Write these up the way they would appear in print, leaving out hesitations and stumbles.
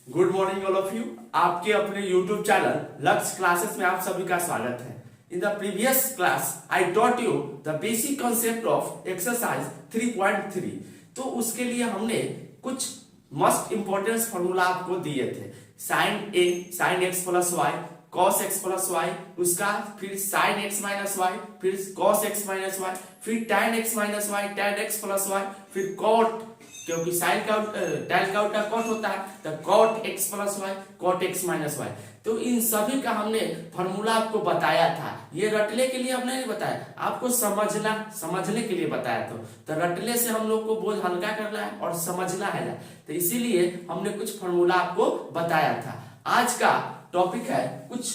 Good morning all of you. आपके अपने YouTube channel लक्ष्य क्लासेस में आप सभी का स्वागत है। In the previous class I taught you the basic concept of exercise 3.3। तो उसके लिए हमने कुछ मस्ट इंपॉर्टेंस फॉर्मूला आपको दिए थे। Sine x plus y, cos x plus y, उसका फिर साइन एक्स माइनस वाई, फिर कॉस एक्स माइनस वाई, फिर tan x minus y, tan x plus y, फिर कॉट, क्योंकि साइन का tan का उल्टा कॉट होता है, तो cot x plus y, cot x minus y. तो इन सभी का हमने फॉर्मूला आपको बताया था। ये रटले के लिए हमने नहीं बताया, आपको समझने के लिए बताया था। तो रटले से हम लोग को बोझ हल्का करना है और समझना है, तो इसीलिए हमने कुछ फॉर्मूला आपको बताया था। आज का टॉपिक है कुछ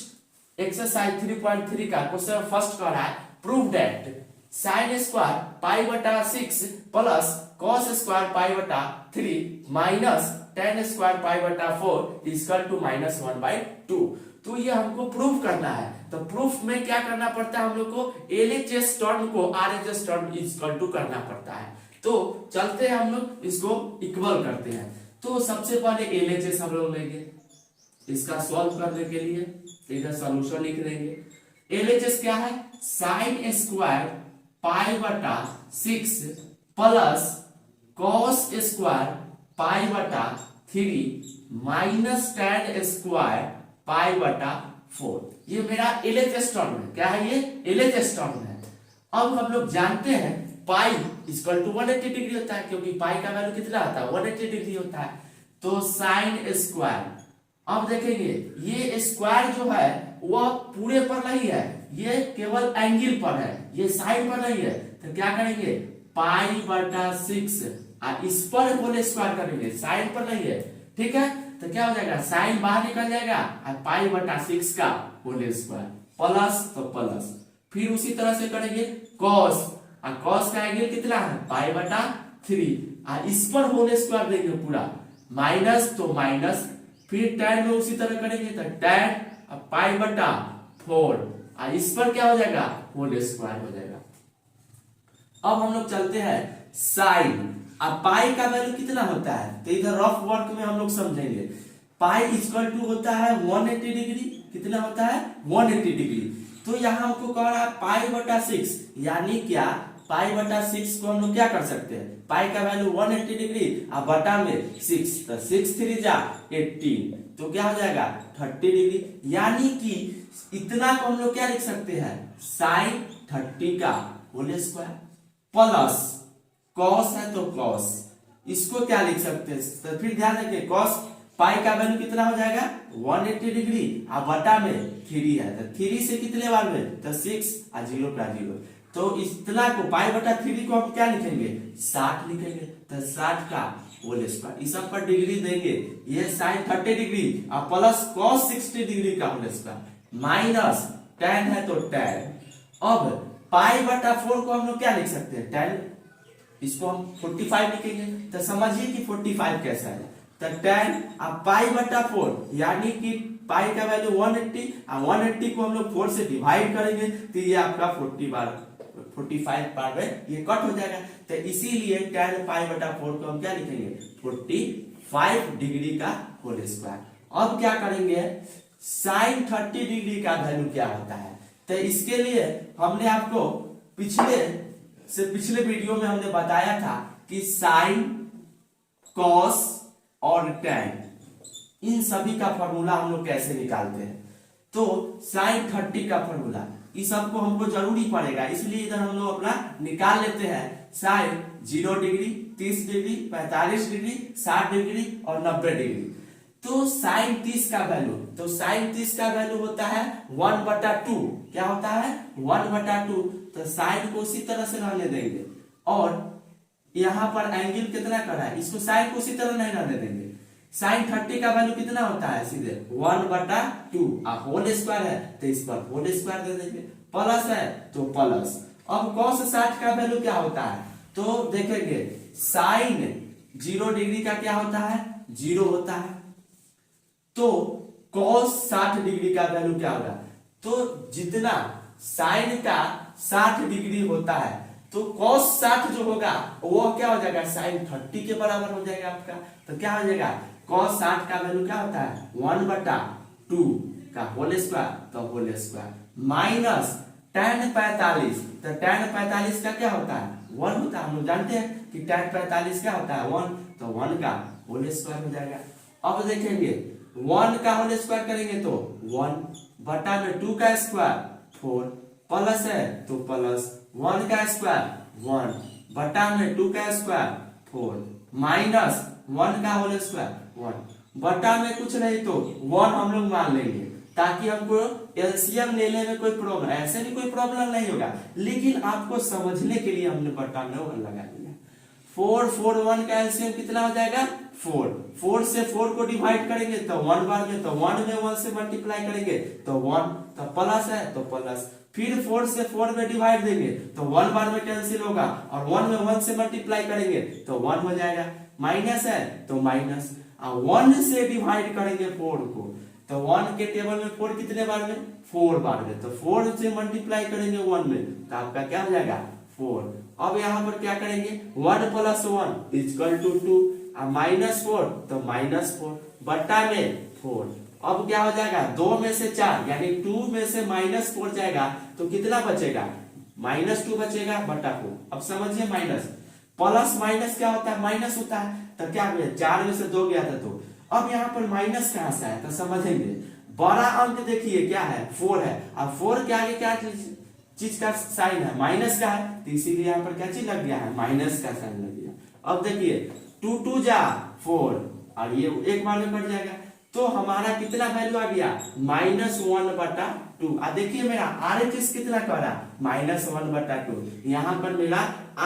एक्सरसाइज 3.3 का क्वेश्चन फर्स्ट कर रहा है, prove that sine square pi बटा 6 प्लस कॉस स्क्वायर पाई बटा 3 माइनस tan स्क्वायर पाई बटा 4 इक्वल टू -1/2। तो ये हमको प्रूफ करना है। तो प्रूफ में क्या करना पड़ता है, हम लोग को LHS टर्म को RHS टर्म इक्वल टू करना पड़ता है। तो चलते हैं, हम लोग इसको इक्वल करते हैं। तो सबसे पहले LHS हम लोग लेंगे, इसका सॉल्व करने के लिए इधर सॉल्यूशन लिख देंगे। LHS क्या है, साइन स्क्वायर पाई बटा 6 प्लस कॉस स्क्वायर पाई बटा 3 माइनस tan स्क्वायर पाई बटा 4। ये मेरा LHS टर्म है। क्या है ये, LHS टर्म है। अब हम लोग जानते हैं पाई इक्वल टू 180 डिग्री होता है, क्योंकि पाई का वैल्यू कितना आता है, 180 डिग्री होता है। तो साइन स्क्वायर, अब देखेंगे ये स्क्वायर जो है वह पूरे पर नहीं है, ये केवल एंगल पर है, ये साइड पर नहीं है। तो क्या करेंगे, पाई बटा 6 इस पर होल स्क्वायर करेंगे, साइन पर नहीं है, ठीक है। तो क्या हो जाएगा, साइन बाहर निकल जाएगा और पाई बटा 6 का होल स्क्वायर प्लस, तो प्लस, फिर उसी तरह से करेंगे कॉस, और कॉस का एंगल कितना है, पाई बटा 3 इस पर होल स्क्वायर देंगे पूरा, माइनस, तो माइनस, फिर tan में उसी तरह करेंगे तो tan पाई बटा 4 इस पर क्या हो जाएगा, होल स्क्वायर हो जाएगा। अब हम लोग चलते हैं साइन, अब पाई का वैल्यू कितना होता है, तो इधर रफ वर्क में हम लोग समझेंगे। पाई इक्वल टू होता है 180 डिग्री, कितना होता है 180 डिग्री। तो यहाँ हमको कह रहा है पाई बटा 6, यानी क्या, पाई बटा 6 को हम लोग क्या कर सकते हैं, पाई का वैल्यू 180 डिग्री और बटा में 6, तो 6 3 जा 18, तो क्या हो जाएगा 30 डिग्री। यानी कि इतना को हम लोग क्या लिख सकते हैं, साइन 30 का होल स्क्वायर प्लस कॉस है तो कॉस, इसको क्या लिख सकते हैं, तो फिर ध्यान रखिए कॉस पाई का वैल्यू कितना हो जाएगा 180 डिग्री और बटा में 3 है, तो 3 से कितने बार में, तो 6 और 0 का 0, तो इतना को पाई बटा 3 को हम क्या लिखेंगे 60 लिखेंगे, तो 60 का होल स्क्वायर, इस सब पर डिग्री देंगे, ये साइन 30 डिग्री और प्लस कॉस 60 डिग्री का होल स्क्वायर माइनस tan है तो tan। अब पाई बटा 4 को हम लोग क्या लिख सकते हैं, tan, इसको हम 45 लिखेंगे, तो समझिए कि 45 कैसा है, तो tan अब पाई बटा 4, यानी कि पाई का वैल्यू 180 और 180 को हम लोग 4 से डिवाइड करेंगे, तो ये आपका 45 बार में ये कट हो जाएगा। तो इसीलिए tan पाई बटा 4 को हम क्या लिखेंगे 45 डिग्री का होल स्क्वायर। अब क्या करेंगे, साइन 30 डिग्री का वैल्यू क्या होता है, तो इसके लिए हमने आपको पिछले वीडियो में हमने बताया था कि साइन, कॉस और tan, इन सभी का फॉर्मूला हम लोग कैसे निकालते हैं। तो साइन 30 का फॉर्मूला इस सबको हमको जरूरी पड़ेगा, इसलिए इधर हम लोग अपना निकाल लेते हैं। Sine 0 degree, 30 degree, 45 degree, 60 degree और 90 डिग्री। तो साइन 30 का वैल्यू, तो साइन 30 का वैल्यू होता है 1/2, क्या होता है 1/2, तो साइन को उसी तरह से रहने देंगे, और यहाँ पर एंगल कितना कर रहा है, इसको साइन को उसी तरह नहीं रहने देंगे। साइन 30 का वैल्यू कितना होता है, सीधे 1/2 होल स्क्वायर है, तो इस पर होल स्क्वायर दे देंगे, प्लस है तो प्लस। अब cos 60 का वैल्यू क्या होता है, तो देखेंगे साइन 0 डिग्री का क्या होता है 0 होता है, तो cos 60 डिग्री का वैल्यू क्या होगा, तो जितना साइन का 60 डिग्री होता है तो cos 60 जो होगा वो क्या हो जाएगा sin 30 के बराबर हो जाएगा आपका। तो क्या हो जाएगा cos 60 का वैल्यू क्या होता है 1/2 का होल स्क्वायर, तो होल स्क्वायर माइनस tan 45, तो tan 45 का क्या होता है 1 होता है। हम लोग जानते हैं कि tan 45 क्या होता है 1, तो 1 का होल स्क्वायर हो जाएगा। अब देखेंगे 1 का होल स्क्वायर करेंगे तो 1/2 का स्क्वायर 4 प्लस है तो प्लस 1 का स्क्वायर 1/2 का स्क्वायर 4 माइनस 1 का होल स्क्वायर 1 बटा में कुछ नहीं तो 1 हम लोग मान लेंगे ताकि हमको एलसीएम लेने में कोई प्रॉब्लम, ऐसे भी कोई प्रॉब्लम नहीं होगा, लेकिन आपको समझने के लिए हमने बटा में 1 लगा दिया। 4 1 का एलसीएम कितना हो जाएगा 4 से 4 को डिवाइड करेंगे तो 1 बार में, तो 1 में 1 से मल्टीप्लाई करेंगे तो 1, तो प्लस है तो प्लस, फिर 4 से 4 में डिवाइड देंगे तो 1 बार में कैंसिल होगा और 1 में 1 से मल्टीप्लाई करेंगे तो 1 हो जाएगा, माइनस है तो माइनस, 1 से डिवाइड करेंगे 4 को तो 1 के टेबल में 4 कितने बार में 4 बार में, तो 4 से मल्टीप्लाई करेंगे 1 में तो आपका क्या हो जाएगा 4। अब यहाँ पर क्या करेंगे 1 + 1 इक्वल टू 2, -4 तो -4 बटा में 4। अब क्या हो जाएगा 2 में से 4 यानी 2 में से -4 जाएगा तो कितना बचेगा -2 बचेगा बटा 4। अब समझिए माइनस प्लस माइनस क्या होता है माइनस होता है, तो क्या हुआ 4 में से 2 गया था तो अब यहाँ पर माइनस कहां से आया तो समझेंगे। बड़ा अंक देखिए क्या है 4 है, अब 4 के आगे क्या चीज का साइन है माइनस का है, तो इसीलिए यहाँ पर क्या चीज लग गया है माइनस का साइन लग गया। अब देखिए 2 2 जा 4 और ये एक बार में कट जाएगा तो हमारा कितना वैल्यू आ गया -1/2। अब देखिए मेरा RHS कितना कर रहा -1/2, यहाँ पर मेरा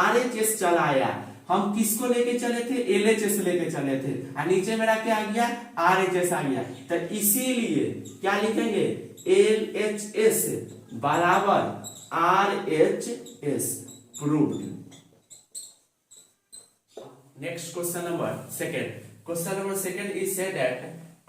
RHS चला आया। हम किसको लेके चले थे LHS लेके चले थे और नीचे मेरा क्या आ गया RHS आ गया, तो इसीलिए क्या लिखेंगे LHS बराबर RHS proved. Next question number second is said that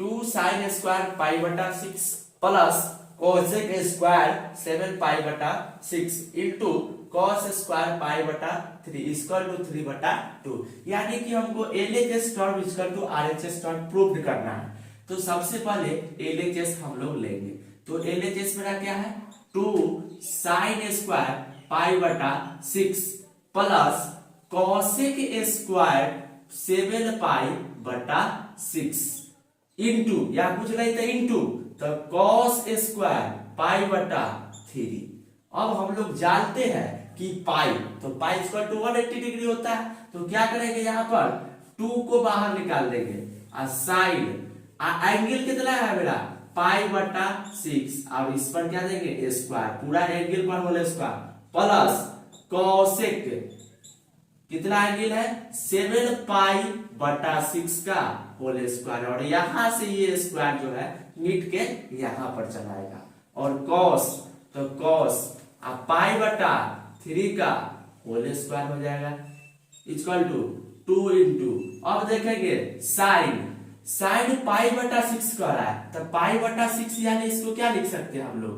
2 sin square π/6 plus cosec square 7π/6 into cos square π/3 equal to 3/2, यानी कि हमको LHS term equal to RHS term prove करना है। तो सबसे पहले LHS हम लोग लेंगे, तो LHS मेरा क्या है 2 sin square π/6 plus cosec square 7π/6 into या कुछ नहीं था इनटू तो cos स्क्वायर π/3। अब हम लोग जानते हैं कि पाई तो पाई इक्वल टू 180 डिग्री होता है, तो क्या करेंगे यहाँ पर 2 को बाहर निकाल देंगे और साइन एंगल कितना है मेरा π/6 और इस पर क्या देंगे स्क्वायर, पूरा एंगल पर होल स्क्वायर प्लस cosec कितना एंगल है 7π/6 का होल स्क्वायर और यहां से ये स्क्वायर जो है मिट के यहां पर चलाएगा और cos तो cos π/3 का होल स्क्वायर हो जाएगा इक्वल टू 2 इंटू। अब देखेंगे साइन π/6 कर रहा है तो π/6 यानी इसको क्या लिख सकते हैं हम लोग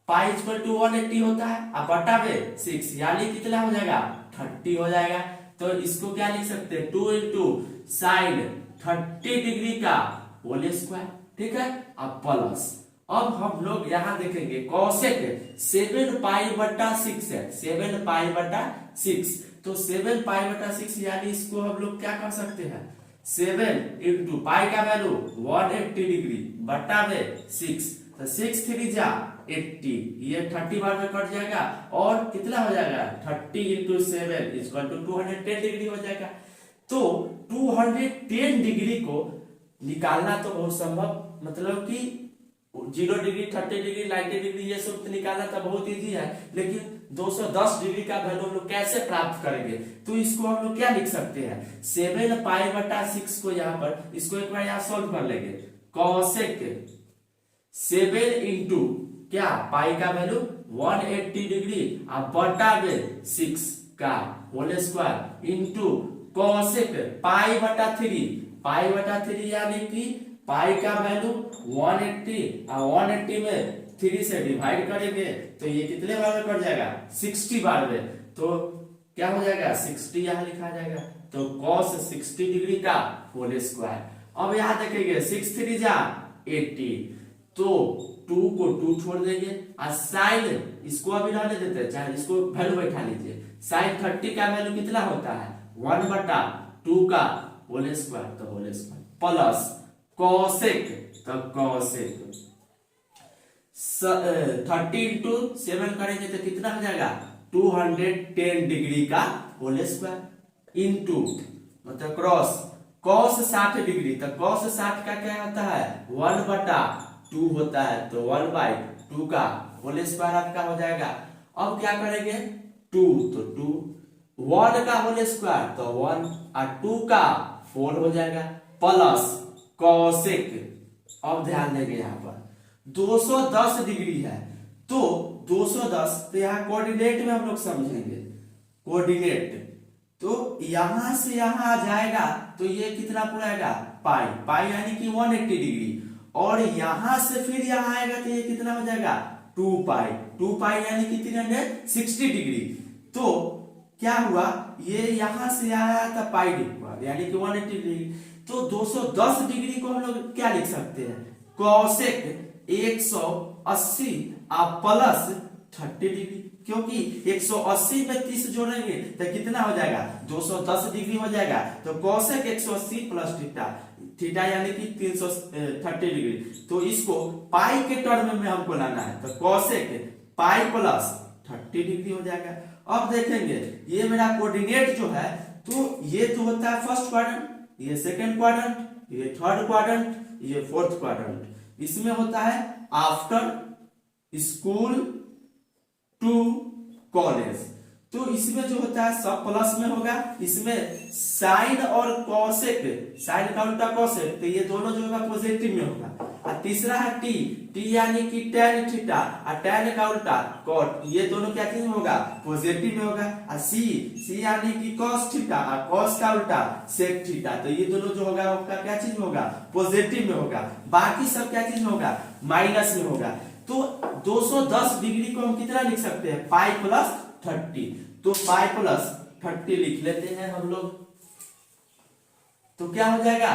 पाई इक्वल टू 180 होता है अब बटा में 6 यानी कितना हो जाएगा 30 हो जाएगा, तो इसको क्या लिख सकते हैं 2 इंटू साइन 30 डिग्री का होल स्क्वायर, ठीक है। अब प्लस अब हम लोग यहाँ देखेंगे cosec 7π/6 है 7π/6 तो 7π/6 यानी इसको हम लोग क्या कर सकते हैं 7 इंटू पाई का वैल्यू 180 डिग्री बटा में 6 तो 6 3 जा 80 ये 30 बार में कट जाएगा और कितना हो जाएगा 30 इंटू 7 इक्वल टू 210 डिग्री हो जाएगा। तो 210 डिग्री को निकालना तो बहुत संभव, मतलब कि 0 डिग्री 30 डिग्री 90 डिग्री ये सब निकालना तो बहुत इजी है, लेकिन 210 डिग्री का वैल्यू हम लोग कैसे प्राप्त करेंगे, तो इसको हम लोग क्या लिख सकते हैं 7π/6 को यहाँ पर इसको एक बार यहाँ सोल्व कर लेंगे cosec 7 इंटू क्या पाई का वैल्यू 180 डिग्री अब बटा में 6 का होल स्क्वायर इंटू cosec π/3 यानी कि पाई का वैल्यू 180 और 180 में 3 से डिवाइड करेंगे तो ये कितने बार में कट जाएगा 60 बार में, तो क्या हो जाएगा 60 यहाँ लिखा जाएगा, तो cos 60 डिग्री का होल स्क्वायर। अब यहाँ देखेंगे 6 3 जा 80, तो 2 को 2 छोड़ देंगे और साइन इसको अभी रहने देते हैं, चाहे इसको वैल्यू बैठा लीजिए। साइन 30 का वैल्यू कितना होता है 1/2 का होल स्क्वायर, तो होल स्क्वायर प्लस कोसेक, तो कोसेक 30 इंटू 7 करेंगे तो कितना हो जाएगा 210 डिग्री का होल स्क्वायर इंटू मतलब क्रॉस cos 60 डिग्री, तो cos 60 का क्या होता है 1/2 होता है, तो 1/2 का होल स्क्वायर आपका हो जाएगा। अब क्या करेंगे 2, तो 2 1 का होल स्क्वायर, तो 1 और 2 का 4 हो जाएगा प्लस कोसेक। अब ध्यान देंगे यहाँ पर 210 डिग्री है, तो 210 तो यहाँ कोऑर्डिनेट में हम लोग समझेंगे, कोऑर्डिनेट तो यहां से यहां आ जाएगा, तो ये कितना पूरा आएगा पाई, पाई यानी कि 180 डिग्री, और यहां से फिर यहां आएगा तो ये कितना हो जाएगा 2 पाई, 2 पाई यानी कि 360 डिग्री। तो क्या हुआ ये यहां से यहां आया था पाई डिग्री यानी कि 180 डिग्री, तो 210 डिग्री को हम लोग क्या लिख सकते हैं कोसेक 180 प्लस 30 डिग्री, क्योंकि 180 में 30 जोड़ेंगे तो कितना हो जाएगा 210 डिग्री हो जाएगा, तो कोसेक 180 प्लस थीटा, थीटा यानी कि 330 डिग्री, तो इसको पाई के टर्म में हमको लाना है, तो कोसेक पाई प्लस 30 डिग्री हो जाएगा। अब देखेंगे ये मेरा कोऑर्डिनेट जो है, तो ये तो होता है फर्स्ट क्वाड्रेंट, ये सेकंड क्वाड्रेंट, ये थर्ड क्वाड्रेंट, ये फोर्थ क्वाड्रेंट, इसमें होता है आफ्टर स्कूल टू कॉलेज, तो इसमें जो होता है सब प्लस में होगा, इसमें साइन और कोसेक, साइन का उल्टा कोसेक, तो ये दोनों जो होगा पॉजिटिव में होगा। और तीसरा है टी, टी यानी कि tan थीटा, और tan का उल्टा cot, ये दोनों क्या चीज में होगा पॉजिटिव में होगा। और सी, सी यानी कि cos थीटा, और cos का उल्टा sec थीटा, तो ये दोनों जो होगा आपका क्या चीज में होगा पॉजिटिव में होगा, बाकी सब क्या चीज में होगा माइनस में होगा। तो 210 डिग्री को हम कितना लिख सकते हैं पाई प्लस 30, तो पाई प्लस 30 लिख लेते हैं हम लोग, तो क्या हो जाएगा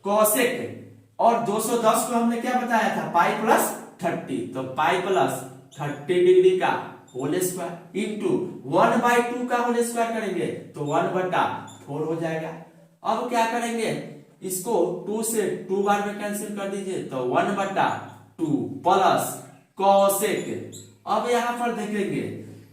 कोसेक, और 210 को हमने क्या बताया था पाई प्लस 30, तो पाई प्लस 30 डिग्री का होल स्क्वायर इंटू 1/2 का होल स्क्वायर करेंगे तो 1/4 हो जाएगा। अब क्या करेंगे इसको 2 से 2 बार में कैंसिल कर दीजिए, तो 1/2 प्लस कोसेक। अब यहां पर देखेंगे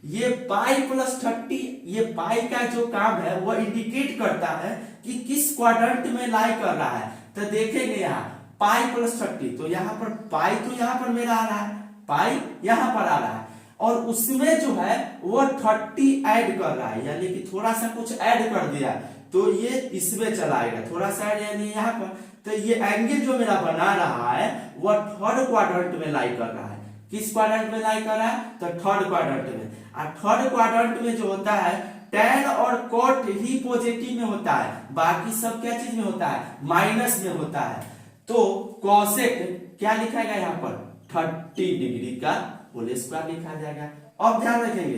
ये पाई प्लस 30, ये पाई का जो काम है वो इंडिकेट करता है कि किस क्वाड्रेंट में लाई कर रहा है। तो देखेंगे यहाँ पाई प्लस 30, तो यहाँ पर पाई तो यहाँ पर मेरा आ रहा है, पाई यहाँ पर आ रहा है, और उसमें जो है वो 30 ऐड कर रहा है, यानी कि थोड़ा सा कुछ ऐड कर दिया, तो ये इसमें चलाएगा थोड़ा सा ऐड यानी यहाँ पर। तो ये एंगल जो मेरा बना रहा है वो थर्ड क्वाड्रेंट में लाई कर रहा है। किस क्वाड्रेंट में लाई कर रहा है तो थर्ड क्वाड्रेंट में। और थर्ड क्वाड्रेंट में जो होता है tan और cot ही पॉजिटिव में होता है, बाकी सब क्या चीज में होता है माइनस में होता है। तो कोसेक क्या लिखा जाएगा यहाँ पर 30 डिग्री का होल स्क्वायर लिखा जाएगा। अब ध्यान रखेंगे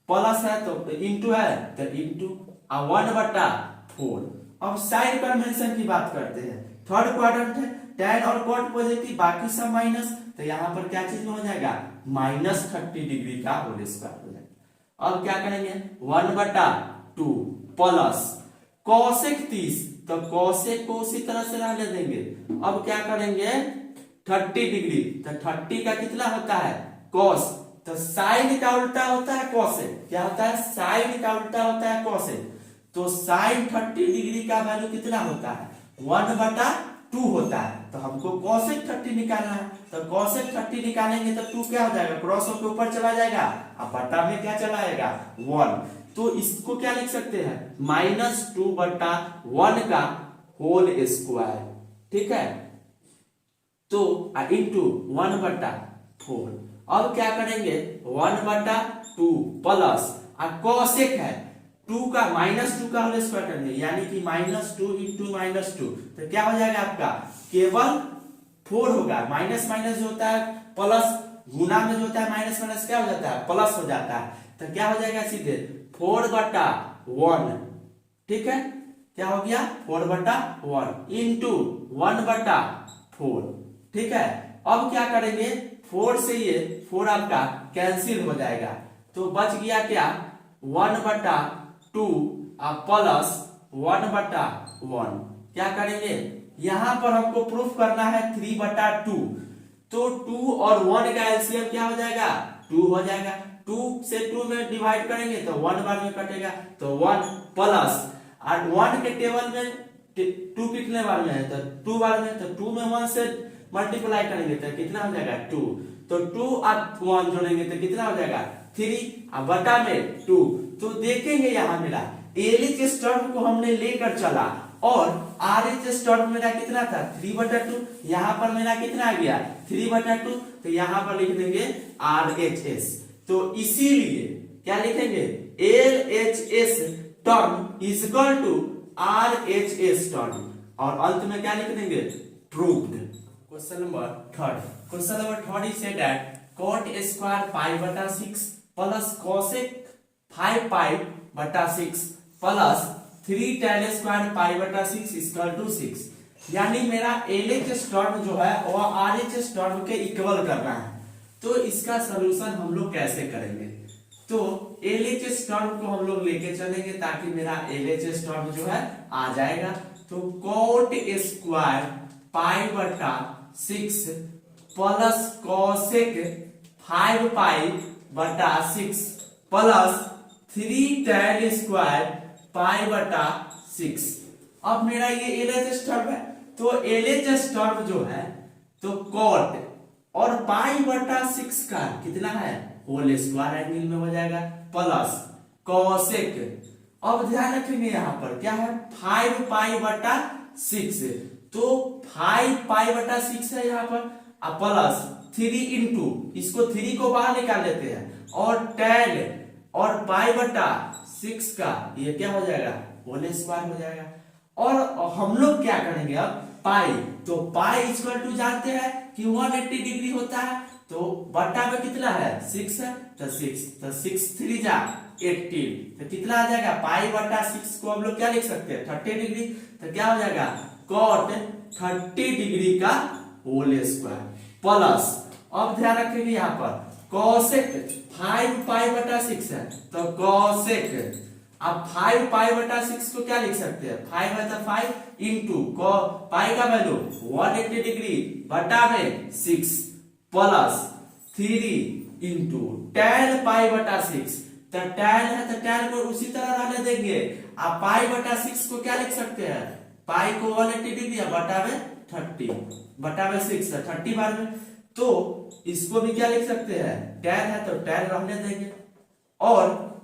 प्लस है तो इंटू है तो इंटू 1/4। अब साइन कन्वेंशन की बात करते हैं, थर्ड क्वाड्रेंट है tan और cot पॉजिटिव बाकी सब माइनस, तो यहाँ पर क्या चीज में हो जाएगा -30 डिग्री का होल स्क्वायर हो जाएगा। अब क्या करेंगे 1/2 प्लस कोसेक 30, तो कोसेक को उसी तरह से रहने देंगे। अब क्या करेंगे 30 डिग्री, तो 30 का कितना होता है कोस, तो साइन का उल्टा होता है कोसेक, क्या होता है साइन का उल्टा होता है कोसेक, तो साइन 30 डिग्री का वैल्यू कितना होता है 1/2 होता है, तो हमको कोसेक 30 निकालना है, तो कोसेक 30 निकालेंगे तो 2 क्या हो जाएगा क्रॉस होकर ऊपर चला जाएगा, अब बटा में क्या चला आएगा 1, तो इसको क्या लिख सकते हैं -2/1 का होल स्क्वायर, ठीक है, तो इंटू 1/4। अब क्या करेंगे 1/2 प्लस कोसेक है 2 का -2 का होल स्क्वायर करेंगे, यानी कि -2 इंटू -2, तो क्या हो जाएगा आपका केवल 4 होगा, माइनस माइनस जो होता है प्लस, गुना में जो होता है माइनस माइनस क्या हो जाता है प्लस हो जाता है, तो क्या हो जाएगा सीधे 4/1, ठीक है, क्या हो गया 4/1 इंटू 1/4, ठीक है। अब क्या करेंगे 4 से ये 4 आपका कैंसिल हो जाएगा, तो बच गया क्या 1/2 प्लस 1/1। क्या करेंगे यहां पर हमको प्रूफ करना है 3/2, तो 2 और 1 का एलसीएम क्या हो जाएगा 2 हो जाएगा। 2 से 2 में डिवाइड करेंगे तो 1 बार में कटेगा, तो 1 प्लस, और 1 के टेबल में 2 कितने बार में है तो 2 बार में, तो 2 में 1 से मल्टीप्लाई करेंगे तो कितना हो जाएगा 2, तो 2 और 1 जोड़ेंगे तो कितना हो जाएगा 3 और बटा में 2। तो देखेंगे यहाँ मेरा एलएचएस टर्म को हमने लेकर चला और आरएचएस टर्म मेरा कितना था 3/2, यहाँ पर मेरा कितना आ गया 3/2, तो यहाँ पर लिख देंगे आरएचएस। तो इसीलिए क्या लिखेंगे LHS term is equal to RHS term, और अंत में क्या लिख देंगे proved. Question number 3 is said that cot square pi/6 plus cosec 5/6 plus 3 tan square pi/6 equal to 6। यानी मेरा एलएचएस टर्म जो है वह आरएचएस टर्म के इक्वल करना है। तो इसका सलूशन हम लोग कैसे करेंगे, तो एलएचएस टर्म को हम लोग लेके चलेंगे ताकि मेरा एलएचएस टर्म जो है आ जाएगा। तो cot square pi/6 plus cosec 5/6 plus 3 tan square pi/6। अब मेरा ये एलएचएस टर्म है, तो एलएचएस टर्म जो है तो cot और pi/6 का कितना है होल स्क्वायर एंगल में हो जाएगा प्लस cosec। अब ध्यान रखेंगे यहाँ पर क्या है 5/6, तो 5/6 है यहाँ पर प्लस 3 इंटू इसको 3 को बाहर निकाल लेते हैं और tan और pi/6 का ये क्या हो जाएगा होल स्क्वायर हो जाएगा। और हम लोग क्या करेंगे अब पाई, तो पाई इक्वल टू जानते हैं कि 180 डिग्री होता है, तो बट्टा में कितना है 6 है, तो 6 3 जा 18, तो कितना आ जाएगा पाई/6 को हम लोग क्या लिख सकते हैं 30 डिग्री, तो क्या हो जाएगा cot 30 डिग्री का होल स्क्वायर प्लस। अब ध्यान रखेंगे यहाँ पर cosec 5 है, तो cosec अब 5 को क्या लिख सकते हैं 5 इंटू पाई का वैल्यू 180 डिग्री बटा में 6 प्लस 3 इंटू tan pi/6, तो tan है तो tan को उसी तरह रहने देंगे। आप pi/6 को क्या लिख सकते हैं पाई को 180 डिग्री बटा में 30 बटा में 6 है 30 बार में, तो इसको भी क्या लिख सकते हैं tan है तो tan रहने देंगे और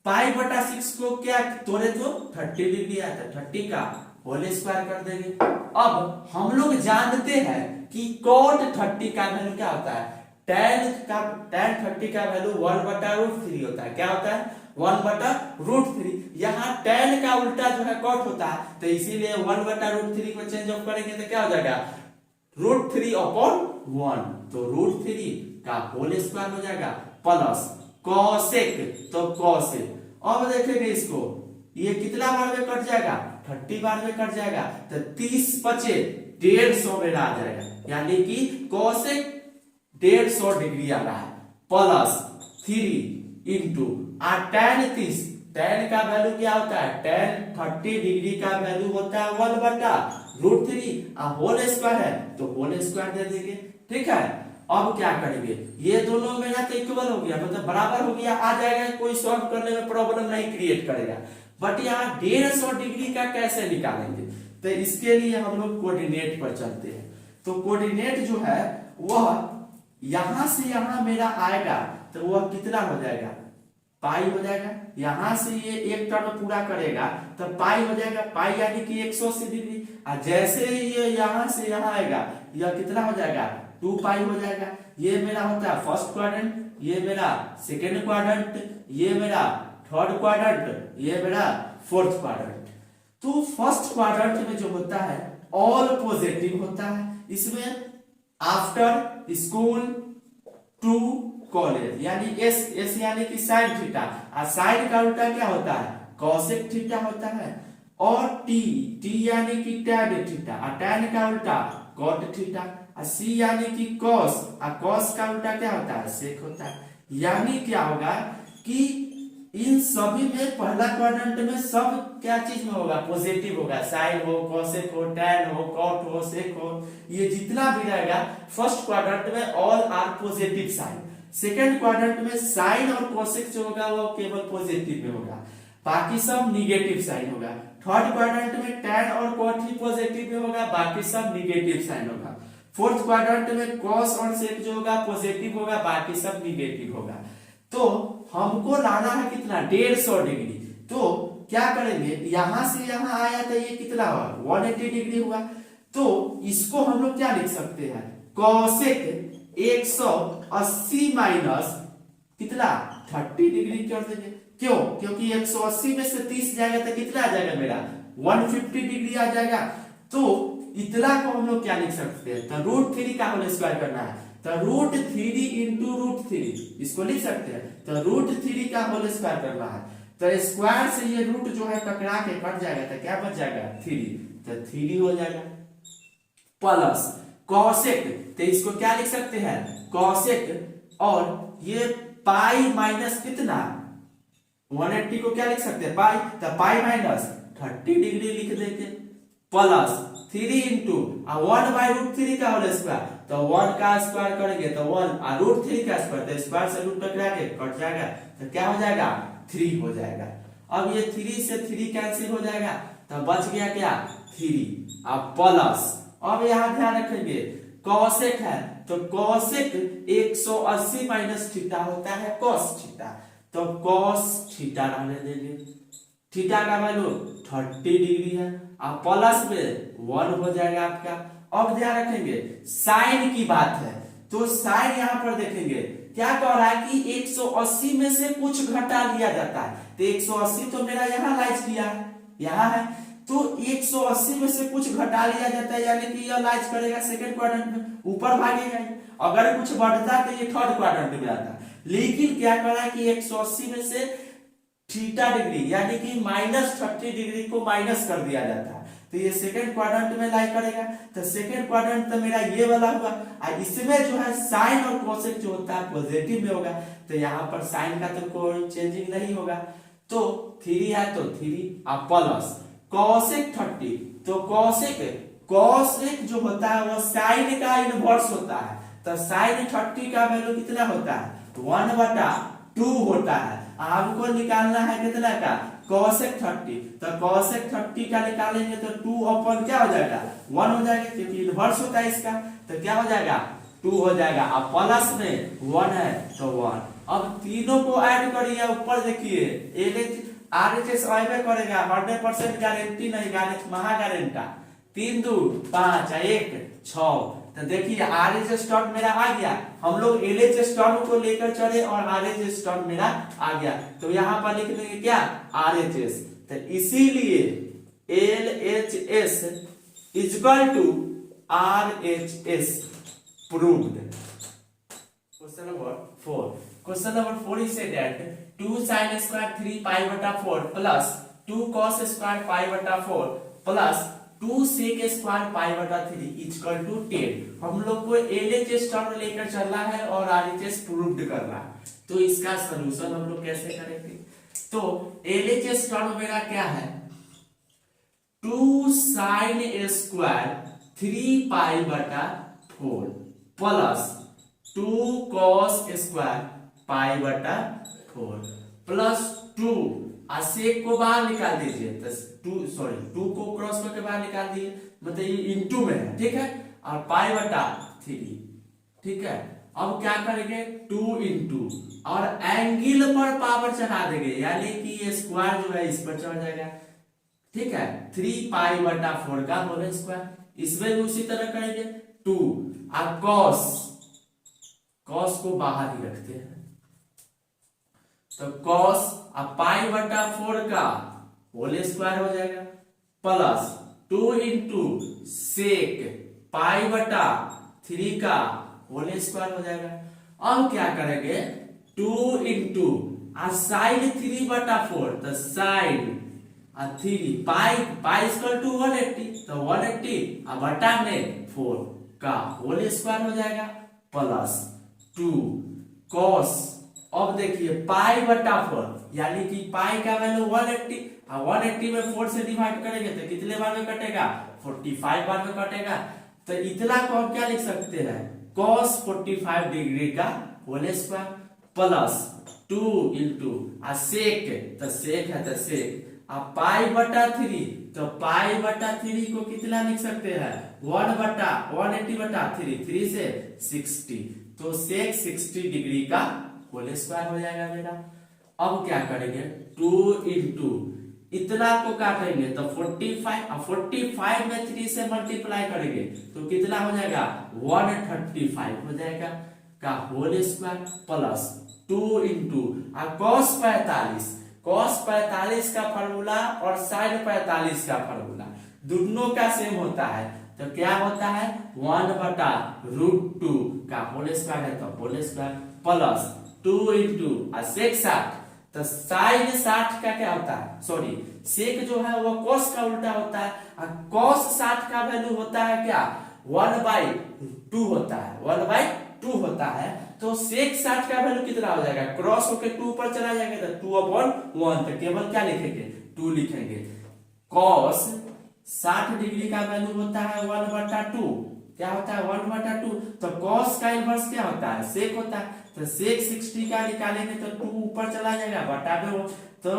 pi/6 को क्या तोड़े तो 30 डिग्री आता है 30 का होल स्क्वायर कर देंगे। अब हम लोग जानते हैं कि cot 30 का वैल्यू क्या होता है tan 30 का वैल्यू 1/√3 होता है। क्या होता है 1/√3। यहाँ tan का उल्टा जो है cot होता है, तो इसीलिए 1/√3 को चेंज ऑफ करेंगे तो क्या हो जाएगा √3/1, तो √3 का होल स्क्वायर हो जाएगा प्लस cosec, तो cosec। अब देखेंगे इसको ये कितना बार में कट जाएगा 30 बार में कट जाएगा, तो 30 बचे 150 में आ जाएगा, यानी कि cosec 150 डिग्री आ रहा है प्लस 3 इंटू tan 30, tan का वैल्यू क्या होता है tan 30 डिग्री का वैल्यू होता है 1/√3 होल स्क्वायर है तो होल स्क्वायर दे देंगे, ठीक है। अब क्या करेंगे ये दोनों मेरा तो इक्वल हो गया, मतलब बराबर हो गया, आ जाएगा, कोई सॉल्व करने में प्रॉब्लम नहीं क्रिएट करेगा। बट यहाँ 150 डिग्री का कैसे निकालेंगे, तो इसके लिए हम लोग कोऑर्डिनेट पर चलते हैं। तो कोऑर्डिनेट जो है वह यहां से यहां मेरा आएगा, तो वह कितना हो जाएगा पाई हो जाएगा। यहां से ये एक टर्म पूरा करेगा तो पाई हो जाएगा, पाई यानी कि 180 डिग्री। और जैसे ये यहां से यहां आएगा यह कितना हो जाएगा 2 पाई हो जाएगा। ये मेरा होता है फर्स्ट क्वाड्रेंट, ये मेरा सेकेंड क्वाड्रेंट, ये मेरा थर्ड क्वाड्रेंट, ये मेरा फोर्थ क्वाड्रेंट। तो फर्स्ट क्वाड्रेंट में जो होता है ऑल पॉजिटिव होता है, इसमें आफ्टर स्कूल, टू कॉल ए, यानी एस, एस यानी कि साइन थीटा, और साइन का उल्टा क्या होता है, कॉसेक थीटा होता है। और टी, टी यानी कि टैन थीटा, और टैन का उल्टा कॉट थीटा, और सी यानी कि कॉस, और कॉस का उल्टा क्या होता है, सेक होता है। यानी क्या होगा कि इन सभी में पहला क्वाड्रेंट में सब क्या चीज में होगा, पॉजिटिव होगा, साइन हो, कॉसेक हो, टैन हो, कॉट हो, सेक हो, ये जितना भी रहेगा फर्स्ट क्वाड्रेंट में all are positive sign. Second quadrant में साइन और कॉसेक जो होगा वो केवल पॉजिटिव में होगा, बाकी सब निगेटिव साइन होगा। थर्ड क्वाड्रेंट में टैन और कॉट ही पॉजिटिव में होगा, बाकी सब निगेटिव साइन होगा। फोर्थ क्वाड्रेंट में कॉस और सेक जो होगा पॉजिटिव होगा, बाकी सब निगेटिव होगा। तो हमको लाना है कितना, 150 डिग्री। तो क्या करेंगे, यहां से यहां आया तो ये कितना हुआ, 180 डिग्री हुआ। तो इसको हम लोग क्या लिख सकते हैं, कॉसेक 180 माइनस कितना 30 डिग्री कर देंगे। क्यों, क्योंकि 180 में से 30 जाएगा तो कितना आ जाएगा मेरा, 150 डिग्री आ जाएगा। तो इतना को हम लोग क्या लिख सकते हैं, तो √3 का होल स्क्वायर करना है, तो √3 इंटू √3 इसको लिख सकते हैं। तो √3 का होल स्क्वायर करना है, तो स्क्वायर से ये रूट जो है टकरा के कट जाएगा, तो क्या बच जाएगा 3, तो 3 हो जाएगा। प्लस कॉसेक, तो इसको क्या लिख सकते हैं, कॉसेक, और ये पाई माइनस कितना 180 को क्या लिख सकते हैं, पाई, तो पाई माइनस 30 डिग्री लिख देंगे। प्लस 3 इंटू 1/√3 का होल स्क्वायर, तो 1 का स्क्वायर करेंगे तो 1, और √3 का स्क्वायर, तो स्क्वायर से रूट टकरा के कट जाएगा, तो क्या हो जाएगा 3 हो जाएगा। अब ये 3 से 3 कैंसिल हो जाएगा, तो बच गया क्या 3। अब प्लस, अब यहां ध्यान रखेंगे कॉसेक है, तो कॉसेक 180 माइनस थीटा होता है कॉस थीटा, तो कॉस थीटा रहने देंगे। थीटा का वैल्यू 30 डिग्री है, अब प्लस में 1 हो जाएगा आपका। अब ध्यान रखेंगे साइन की बात है, तो साइन यहां पर देखेंगे क्या कह रहा है कि 180 में से कुछ घटा लिया जाता है, तो 180 तो मेरा यहां लाइज किया है, यहां है, तो 180 में से कुछ घटा लिया जाता है, यानी कि यह लाइज करेगा सेकंड क्वाड्रेंट में, ऊपर भागेगा। अगर कुछ बढ़ता तो ये थर्ड क्वाड्रेंट में आता, लेकिन क्या कर रहा है कि 180 में से थीटा डिग्री यानी कि -30 डिग्री को माइनस कर दिया जाता है, तो ये सेकंड क्वाड्रेंट में लाई करेगा। तो सेकंड क्वाड्रेंट तो मेरा ये वाला हुआ, और इसमें जो है साइन और कोसेक जो होता है पॉजिटिव में होगा, तो यहाँ पर साइन का तो कोई चेंजिंग नहीं होगा, तो 3 है तो 3, और प्लस कोसेक 30, तो कोसेक जो होता है वो साइन का इनवर्स होता है, तो साइन 30 का वैल्यू कितना होता है 1/2 होता है। आपको निकालना है कितना का कोसेक 30, तो कोसेक 30 का निकालेंगे तो 2 अपन क्या हो जाएगा 1 हो जाएगा, क्योंकि इनवर्स होता है इसका, तो क्या हो जाएगा 2 हो जाएगा। अब प्लस में 1 है तो 1। अब तीनों को ऐड करिए, ऊपर देखिए RHS वाइबे करेगा, 100% गारंटी नहीं, गारंटी महा गारंटा, 3 2 5 1 6, तो देखिए RHS टर्म मेरा आ गया, हम लोग LHS टर्म को लेकर चले और RHS टर्म मेरा आ गया, तो यहां पर लिख देंगे क्या RHS, तो इसीलिए LHS is equal to RHS proved. Question number 4, question number 4 is said that 2 sin square 3 pi/4 plus 2 cos square pi/4 plus 2 sec square pi/3 is equal to 10। हम लोग को LHS टर्म लेकर चलना है और RHS प्रूव्ड करना है, तो इसका सलूशन हम लोग कैसे करेंगे। तो LHS टर्म मेरा क्या है 2 sin square 3 pi/4 plus 2 cos square pi/4 plus 2, सेक को बाहर निकाल दीजिए, तो 2 को क्रॉस करके बाहर निकाल दिए, मतलब ये इनटू में है, ठीक है, और pi/3, ठीक है। अब क्या करेंगे 2 इंटू और एंगल पर पावर चढ़ा देंगे, यानी कि ये स्क्वायर जो है इस पर चढ़ जाएगा, ठीक है, 3 pi/4 का होल स्क्वायर, इसमें भी उसी तरह करेंगे 2 और कॉस को बाहर ही रखते हैं, तो कॉस अब pi/4 का होल स्क्वायर हो जाएगा प्लस 2 इंटू सेक pi/3 का होल स्क्वायर हो जाएगा। अब क्या करेंगे 2 इंटू साइन 3/4 तो साइन 3 पाई इक्वल टू 180 तो 180 बटा में 4 का होल स्क्वायर हो जाएगा प्लस 2 कॉस। अब देखिए पाई बटा 4 यानी कि पाई का वैल्यू 180 और 180 में 4 से डिवाइड करेंगे तो कितने बार में कटेगा 45 बार में कटेगा। तो इतना को हम क्या लिख सकते हैं cos 45 डिग्री का whole square plus 2 into sec तो सेक है तो सेक पाई बटा 3 तो पाई बटा 3 को कितना लिख सकते हैं 1/180 बटा 3 से 60 तो सेक 60 डिग्री का होल स्क्वायर हो जाएगा मेरा। अब क्या करेंगे 2 इंटू इतना को काटेंगे तो 45 और 45 में 3 से मल्टीप्लाई करेंगे तो कितना हो जाएगा 135 हो जाएगा का whole square plus 2 into cos 45 का फॉर्मूला और sin 45 का फॉर्मूला दोनों का सेम होता है तो क्या होता है 1/√2 का होल स्क्वायर है तो whole square plus 2 into sec 60 तो साइन 60 का क्या होता है सॉरी सेक जो है वो cos का उल्टा होता है और cos 60 का वैल्यू होता है क्या 1/2 होता है 1/2 होता है तो सेक 60 का वैल्यू कितना हो जाएगा क्रॉस होके 2 पर चला जाएगा तो 2/1 तो केवल क्या लिखेंगे 2 लिखेंगे। cos 60 डिग्री का वैल्यू होता है 1/2 क्या होता है 1/2 तो cos का इनवर्स क्या होता है सेक होता है तो सेक 60 का निकालेंगे तो 2 ऊपर चला जाएगा बटा में तो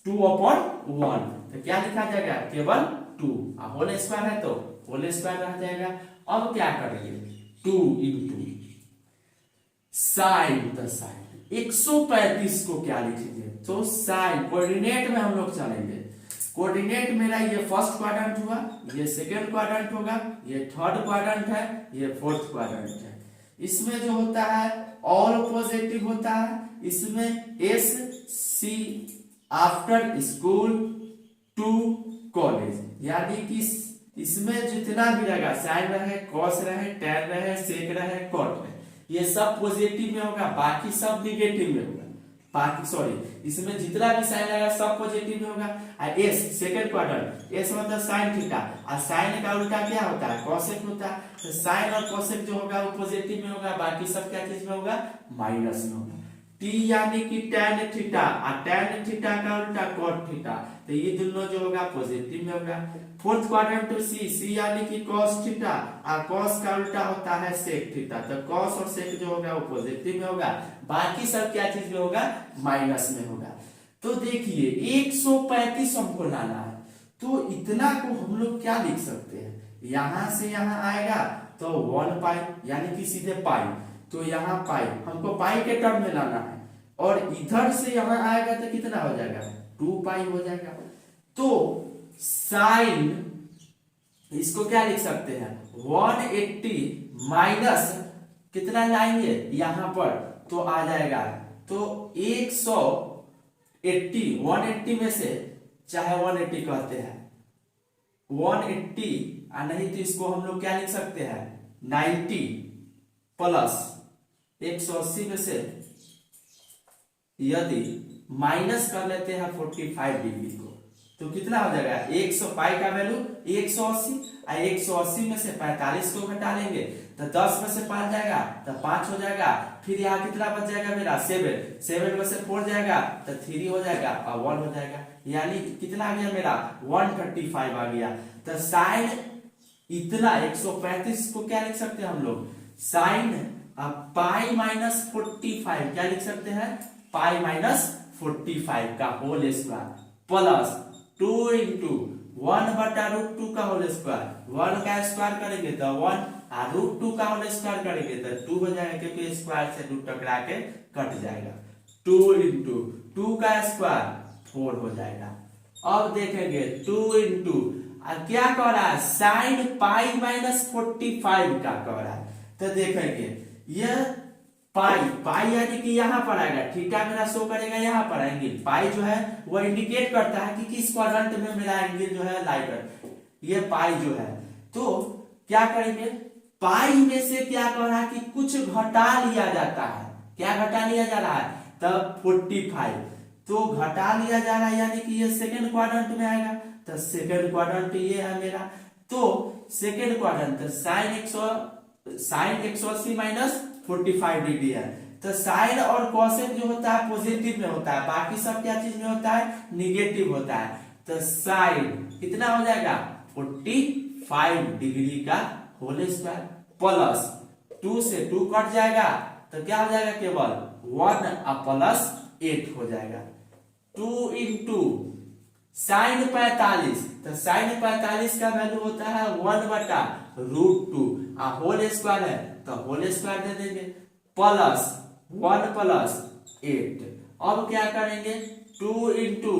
2/1 तो क्या लिखा जाएगा केवल 2 होल स्क्वायर है तो होल स्क्वायर रह जाएगा। अब क्या करेंगे 2 इंटू साइन तो साइन 135 को क्या लिखेंगे तो साइन कोऑर्डिनेट में हम लोग चलेंगे कोऑर्डिनेट मेरा ये फर्स्ट क्वाड्रेंट हुआ ये सेकंड क्वाड्रेंट होगा ये थर्ड क्वाड्रेंट है ये फोर्थ क्वाड्रेंट है। इसमें जो होता है ऑल पॉजिटिव होता है इसमें S C after school to college यानी कि इसमें जितना भी रहेगा साइन रहे कॉस रहे टैन रहे सेक रहे कॉट रहे ये सब पॉजिटिव में होगा बाकी सब निगेटिव में होगा बाकी सॉरी इसमें जितना भी साइन रहेगा सब पॉजिटिव में होगा। एस सेकंड क्वाड्रेंट एस मतलब साइन थीटा और साइन का उल्टा क्या होता है कोसेक होता है तो साइन और कोसेक जो होगा वो पॉजिटिव में होगा बाकी सब क्या चीज में होगा माइनस में होगा। टी यानी कि tan थीटा और tan थीटा का उल्टा cot थीटा तो ये दोनों जो होगा पॉजिटिव में होगा। फोर्थ क्वाड्रेंट टू सी यानी कि cos थीटा और cos का उल्टा होता है sec थीटा तो cos और sec जो होगा वो पॉजिटिव में होगा बाकी सब क्या चीज में होगा माइनस में होगा। तो देखिए 135 हमको लाना है तो इतना को हम लोग क्या लिख सकते हैं यहां से यहां आएगा तो 1 पाई यानी कि सीधे पाई तो यहाँ पाई हमको पाई के टर्म में लाना है और इधर से यहाँ आएगा तो कितना हो जाएगा 2 पाई हो जाएगा। तो साइन इसको क्या लिख सकते हैं 180 माइनस कितना लाएंगे यहाँ पर तो आ जाएगा तो 180 में से चाहे 180 कहते हैं 180 नहीं तो इसको हम लोग क्या लिख सकते हैं 90 प्लस 180 में से यदि माइनस कर लेते हैं 45 डिग्री को तो कितना हो जाएगा 100 पाई का वैल्यू 180 और 180 में से 45 को घटा लेंगे तो 10 में से 5 जाएगा तो 5 हो जाएगा फिर यहाँ कितना बच जाएगा मेरा 7 में से 4 जाएगा तो 3 हो जाएगा और 1 हो जाएगा यानी कितना आ गया मेरा 135 आ गया। तो साइन इतना 135 को क्या लिख सकते हैं हम लोग साइन पाई माइनस 45 क्या लिख सकते हैं पाई माइनस 45 का होल स्क्वायर प्लस 2 इंटू 1/√2 का होल स्क्वायर 1 का स्क्वायर करेंगे तो 1 और √2 का होल स्क्वायर करेंगे तो 2 हो जाएगा क्योंकि स्क्वायर से 2 टकरा के कट जाएगा 2 इंटू 2 का स्क्वायर 4 हो जाएगा। अब देखेंगे 2 इंटू क्या कह रहा है साइन पाई माइनस 45 का कह रहा है तो देखेंगे यह पाई यानी कि यहाँ पर आएगा थीटा मेरा शो करेगा यहाँ पर एंगल पाई जो है वो इंडिकेट करता है कि किस क्वाड्रेंट में मेरा एंगल जो है लाई कर ये पाई जो है तो क्या करेंगे पाई में से क्या कह रहा है कि कुछ घटा लिया जाता है। क्या घटा लिया जा रहा है? तब 45 तो घटा लिया जा रहा है, यानी कि ये सेकेंड क्वाड्रेंट में आएगा। तो सेकेंड क्वाड्रेंट ये है मेरा। तो second quadrant sine 180 minus 45 degree है। तो साइन और कोसेक जो होता है पॉजिटिव में होता है, बाकी सब क्या चीज में होता है? निगेटिव होता है। तो साइन कितना हो जाएगा? 45 डिग्री का होल स्क्वायर प्लस 2 से 2 कट जाएगा तो क्या हो जाएगा? केवल 1 प्लस 8 हो जाएगा। 2 इंटू साइन 45, तो साइन 45 का वैल्यू होता है 1/√2 होल स्क्वायर है तो होल स्क्वायर दे देंगे प्लस 1 प्लस 8। अब क्या करेंगे? 2 इंटू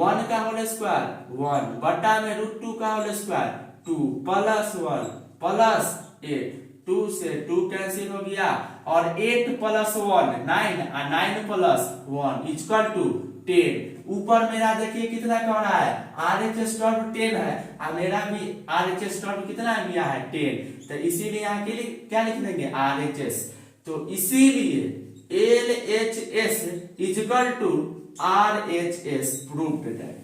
1 का होल स्क्वायर 1 बटा में √2 का होल स्क्वायर 2 प्लस 1 प्लस 8, 2 से 2 कैंसिल हो गया और 8 प्लस 1 9 और 9 प्लस 1 इक्वल टू 10। ऊपर मेरा देखिए कितना कह रहा है? RHS टर्म 10 है और मेरा भी RHS टर्म कितना गया है? 10। तो इसीलिए यहाँ के लिए क्या लिख देंगे? RHS। तो इसीलिए LHS equal to RHS proved है।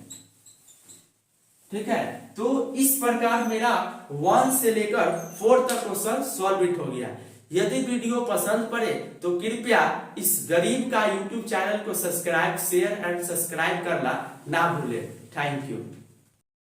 ठीक है, तो इस प्रकार मेरा 1 से लेकर 4 तक क्वेश्चन सॉल्व हो गया। यदि वीडियो पसंद पड़े तो कृपया इस गरीब का YouTube चैनल को सब्सक्राइब, शेयर एंड सब्सक्राइब करना ना भूलें। Thank you.